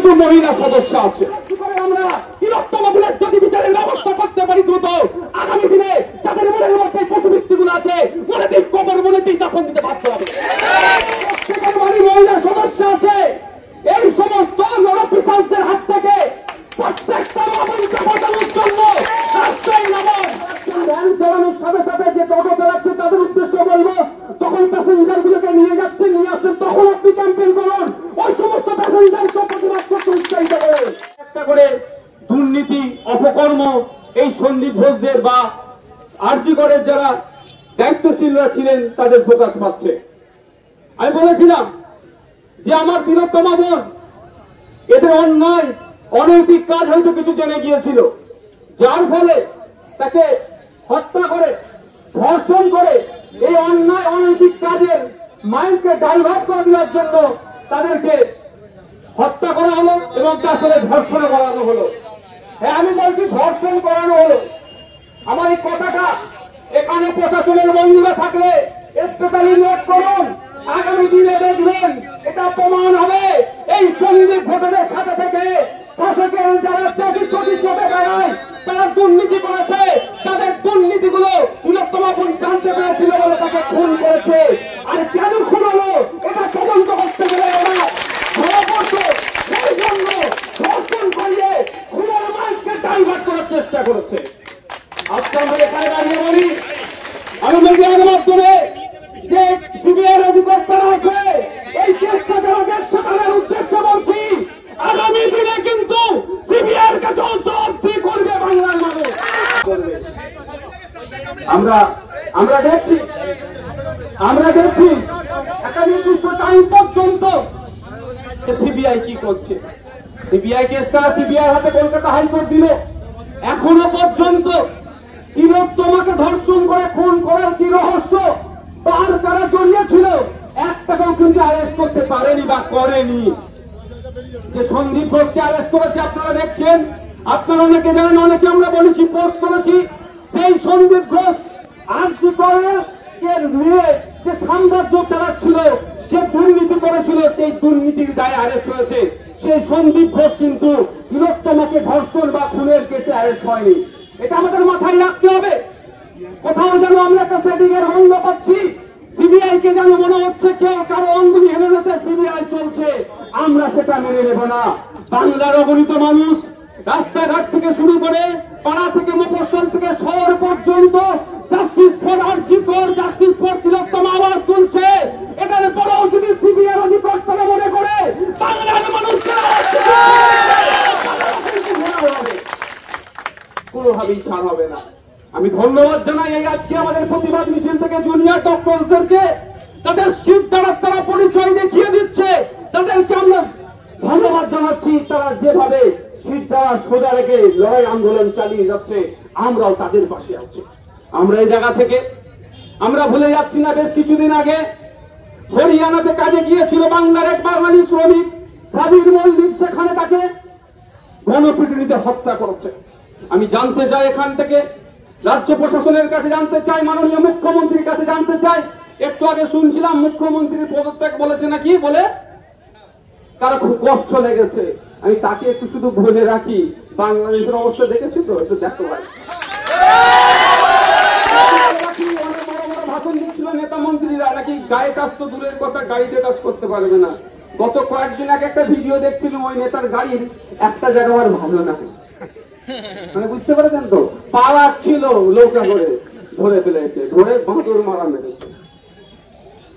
কিন্তু মহিলা সদস্য আছে। আমরা তিলোত্তমা বুলেট যদি বিচারের ব্যবস্থা করতে পারি দ্রুত, আগামী দিনে যাদের মনের মধ্যে পশুবৃত্তিগুলো আছে মনেতেই কবর মনেতেই দাফন দিতে বাধ্য হবে। সেখানে মহিলা সদস্য আছে, এই সমস্ত নরপিশাচদের হাত থেকে প্রত্যেকটা মানুষকে বাঁচানোর জন্য রাস্তায় নামান। ভ্যান চালানোর সাথে সাথে যে টোটো চালাচ্ছে তাদের উদ্দেশ্য বলবো, তখন প্যাসেঞ্জার গুলোকে নিয়ে যাচ্ছেন নিয়ে আসছেন তখন আপনি ক্যাম্পেইন করুন, ওই সমস্ত প্যাসেঞ্জারকে প্রতিবাদ করতে উৎসাহিত করুন। একটা করে দুর্নীতি অপকর্ম এই সন্দীপ ঘোষদের বা আরজিকরের যারা দায়িত্বশীলরা ছিলেন তাদের প্রকাশ পাচ্ছে। আমি বলেছিলাম যে আমার তিলোত্তমা বোন এদের অন্যায় অনৈতিক কাজ হয়তো কিছু জেনে গিয়েছিল, যার ফলে তাকে হত্যা করে ধর্ষণ করে এই অন্যায় অনৈতিক কাজের মাইন্ডকে ডাইভার্ট করে দেওয়ার জন্য তাদেরকে হত্যা করা হলো এবং তার সাথে ধর্ষণ করানো হলো। হ্যাঁ, আমি বলছি ধর্ষণ করানো হলো। আমার এই কথাটা এখানে প্রশাসনের বন্ধুরা থাকলে স্পেশালি নোট করুন, আগামী দিনে দেখবেন এটা প্রমাণ হবে এই সন্দীপ ঘোষের সাথে থেকে শাসকের যারা চোখে গায় তারা দুর্নীতি করেছে, তাদের দুর্নীতিগুলো তিলোত্তমা বোন জানতে পেরেছিল বলে তাকে খুন করেছে। আর কেন খুন হলো এটা তদন্ত করতে গেলে ওরা ধরা পড়ছে, সেই জন্য ধর্ষণ করিয়ে খুনের মাইন্ডকে ডাইভার্ট করার চেষ্টা করেছে। আজকে আমরা এখানে দাঁড়িয়ে বলি, আমি মিডিয়ার মাধ্যমে যে সিবিআইয়ের অধিকর্তারা আছে এই চেষ্টা যারা দেখছে তাদের উদ্দেশ্য বলছি, আগামী দিনে কিন্তু সিবিআইয়ের কাছে জবাবদিহি করবে বাংলার মানুষ। আমরা দেখছি একটা নির্দিষ্ট টাইম পর্যন্ত সিবিআই কি করছে। সিবিআই কেসটা সিবিআই হাতে কলকাতা হাইকোর্ট দিল, এখনো পর্যন্ত তিলোত্তমাকে ধর্ষণ করে খুন করার কি রহস্য, তার কারা জড়িয়ে ছিল একটাকেও কিন্তু অ্যারেস্ট করতে পারেনি বা করেনি। যে সন্দীপ ঘোষকে অ্যারেস্ট করেছে আপনারা দেখছেন, আপনারা অনেকে জানেন, অনেকে আমরা বলেছি, পোস্ট করেছি, সেই সন্দীপ ঘোষ আরজিকরের নিয়ে যে সাম্রাজ্য চালাচ্ছিল, যে দুর্নীতি করেছিল, সেই দুর্নীতির দায়ে অ্যারেস্ট হয়েছে। সেই সন্দীপ ঘোষ কিন্তু তিলোত্তমাকে ধর্ষণ বা খুনের কেসে অ্যারেস্ট হয়নি। এটা আমাদের মাথায় রাখতে হবে। কোথাও যেন আমরা একটা সেটিং এর গন্ধ পাচ্ছি, সিবিআই কে যেন মনে হচ্ছে কেউ কারো অঙ্গুলি হেলনাতে সিবিআই চলছে, আমরা সেটা মেনে নেব না। বাংলার অগণিত মানুষ রাস্তাঘাট থেকে শুরু করে পাড়া থেকে মফস্বল থেকে শহর পর্যন্ত justice for RG Kar, justice for তিলোত্তমা আওয়াজ তুলছে। এটার পরেও যদি সিবিআই অধিকর্তারা মনে করে বাংলার মানুষের কোনোভাবেই ছাড় হবে না। আমি ধন্যবাদ জানাই এই আজকে আমাদের প্রতিবাদ মিছিল থেকে জুনিয়র ডক্টরদেরকে, তাদের শীত দ্বারা তারা পরিচয় দেখিয়ে দিচ্ছে, তাদেরকে আমরা ধন্যবাদ জানাচ্ছি। তারা যেভাবে শীত দ্বারা সোজা রেখে লড়াই আন্দোলন চালিয়ে যাচ্ছে, আমরাও তাদের পাশে আছি। আমরা এই জায়গা থেকে আমরা ভুলে যাচ্ছি না, বেশ কিছুদিন আগে হরিয়ানাতে কাজে গিয়েছিল বাংলার এক বাঙালি শ্রমিক সাবির মল্লিক, সেখানে তাকে গণপিটুনিতে হত্যা করেছে। আমি জানতে চাই এখান থেকে রাজ্য প্রশাসনের কাছে জানতে চাই, মাননীয় মুখ্যমন্ত্রীর কাছে জানতে চাই। একটু আগে শুনছিলাম মুখ্যমন্ত্রীর পদত্যাগ বলেছে নাকি, বলে তারা খুব কষ্ট লেগেছে। আমি তাকে একটু শুধু বলে রাখি, বাংলাদেশের অবস্থা দেখেছি তো, একটু দেখতে পাই। ভাষণ দিচ্ছিল নেতা মন্ত্রীরা, নাকি গায়ে কাজ তো দূরের কথা, গাড়িতে কাজ করতে পারবে না। গত কয়েকদিন আগে একটা ভিডিও দেখছিলাম, ওই নেতার গাড়ির একটা জায়গা আর ভালো না, মানে বুঝতে পারছেন তো, পালাচ্ছিল নৌকা করে, ধরে ফেলেছে, ধরে বাঁদর মারা মেরেছে।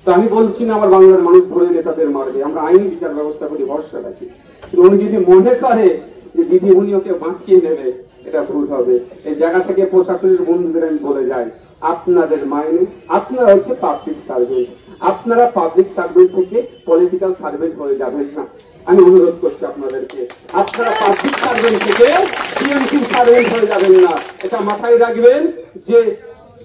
তো আমি বলছি না আমার বাংলার মানুষ ধরে নেতাদের মারবে, আমরা আইনি বিচার ব্যবস্থা করি, ভরসা রাখি। উনি যদি মনে করে যে দিদি উনি ওকে বাঁচিয়ে নেবে, এটা ভুল হবে। এই জায়গা থেকে প্রশাসনের বন্ধুদের আমি বলে যাই, আপনাদের মাইনে আপনারা হচ্ছে পাবলিক সার্ভেন্ট, আপনারা পাবলিক সার্ভেন্ট থেকে পলিটিক্যাল সার্ভেন্ট হয়ে যাবেন না। আমি অনুরোধ করছি আপনাদেরকে, আপনারা পাবলিক সার্ভেন্ট থেকে টিএমসি সার্ভেন্ট হয়ে যাবেন না। এটা মাথায় রাখবেন যে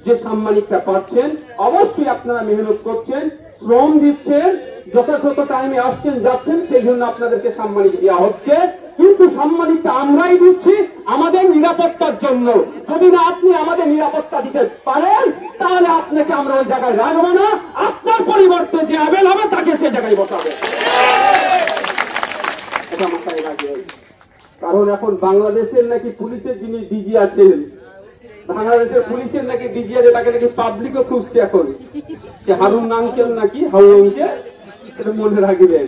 যে সাম্মানিকটা পাচ্ছেন, অবশ্যই আপনারা মেহনত করছেন, শ্রম দিচ্ছেন, যথাযথ টাইমে আসছেন যাচ্ছেন, সেই জন্য আপনাদেরকে সাম্মানিক দেওয়া হচ্ছে। কিন্তু সাম্মানিকটা আমরাই দিচ্ছি আমাদের নিরাপত্তার জন্য। যদি না আপনি আমাদের নিরাপত্তা দিতে পারেন, তাহলে আপনাকে আমরা ওই জায়গায় রাখবো না, আপনার পরিবর্তে যে অ্যাভেল হবে তাকে সে জায়গায় বসাবো। কথা মাথায় রাখবেন, কারণ এখন বাংলাদেশের নাকি পুলিশের যিনি ডিজি আছেন, বাংলাদেশের পুলিশের নাকি ডিজি আছে, তাকে নাকি পাবলিকও খুঁজছে এখন, সে হারুন আঙ্কেল নাকি হাউনকে, এটা মনে রাখবেন।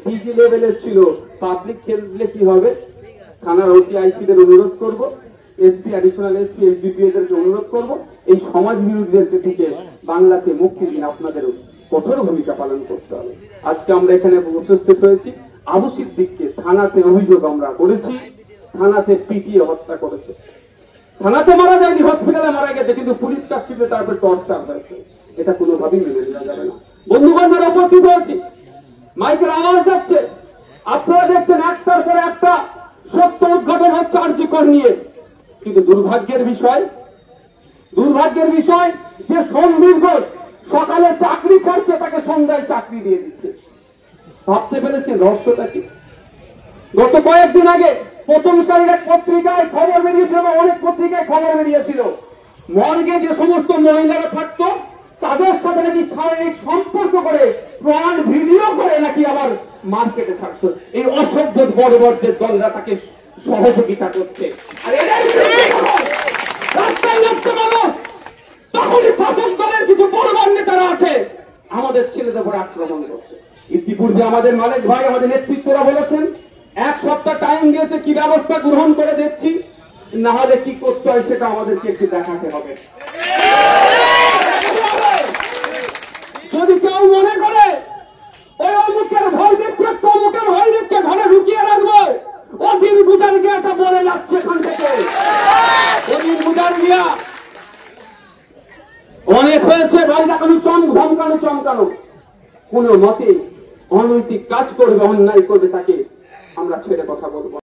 ডিজি লেভেলের ছিল, পাবলিক খেললে কি হবে, থানার ওসি আইসিদের অনুরোধ করবো, এসপি অ্যাডিশনাল এসপি এসডিপি এদেরকে অনুরোধ করবো, এই সমাজ বিরোধীদের থেকে বাংলাকে মুক্তি দিন আপনাদেরও কঠোর ভূমিকা পালন করতে হবে। আজকে আমরা এখানে উপস্থিত হয়েছি, আবু সিদ্দিককে থানাতে অভিযোগ আমরা করেছি, থানাতে পিটিয়ে হত্যা করেছে, থানাতে মারা যায়নি, হসপিটালে মারা গেছে, কিন্তু পুলিশ কাস্টডিতে তারপর টর্চার হয়েছে, এটা কোনোভাবেই মেনে নেওয়া যাবে না। বন্ধুবান্ধবরা উপস্থিত হয়েছি, মাইকের আওয়াজ যাচ্ছে, আপনারা দেখছেন একটার পর একটা সত্য উদ্ঘাটন হচ্ছে আরজি কর নিয়ে, কিন্তু দুর্ভাগ্যের বিষয় যে সন্দীর্ঘ সকালে চাকরি ছাড়ছে, তাকে সন্ধ্যায় চাকরি দিয়ে দিচ্ছে। ভাবতে পেরেছেন রহস্যটা কি? গত কয়েকদিন আগে প্রথম সারির এক পত্রিকায় খবর বেরিয়েছিল, বা অনেক পত্রিকায় খবর বেরিয়েছিল, মর্গে যে সমস্ত মহিলারা থাকতো তাদের সাথে নাকি শারীরিক সম্পর্ক করে প্রমাণ ভিডিও করে নাকি আবার মার্কেটে ছাড়তো। এই অসভ্য বড়বড়দের দলরা তাকে সহযোগিতা করছে, আর রাস্তায় নামতে মানুষ তখনই শাসক দলের কিছু বড় নেতারা আছে আমাদের ছেলেদের উপর আক্রমণ করছে। ইতিপূর্বে আমাদের মালিক ভাই, আমাদের নেতৃত্বরা বলেছেন এক সপ্তাহ টাইম দিয়েছে, কি ব্যবস্থা গ্রহণ করে দেখছি, না হলে কি করতে হয় সেটা আমাদেরকে একটু দেখাতে হবে। যদি কেউ মনে করে ওই অমুকের ভয়দেবকে তমুকের ভয়দেবকে ঘরে ঢুকিয়ে রাখবে, অধীর গুজার গিয়াটা বলে যাচ্ছে এখান থেকে, অধীর গুজার গিয়া অনেক হয়েছে, ভয় দেখানো, ধমকানো, চমকানো, কোন মতে অনৈতিক কাজ করবে, অন্যায় করবে, তাকে আমরা ছেড়ে কথা বলবো।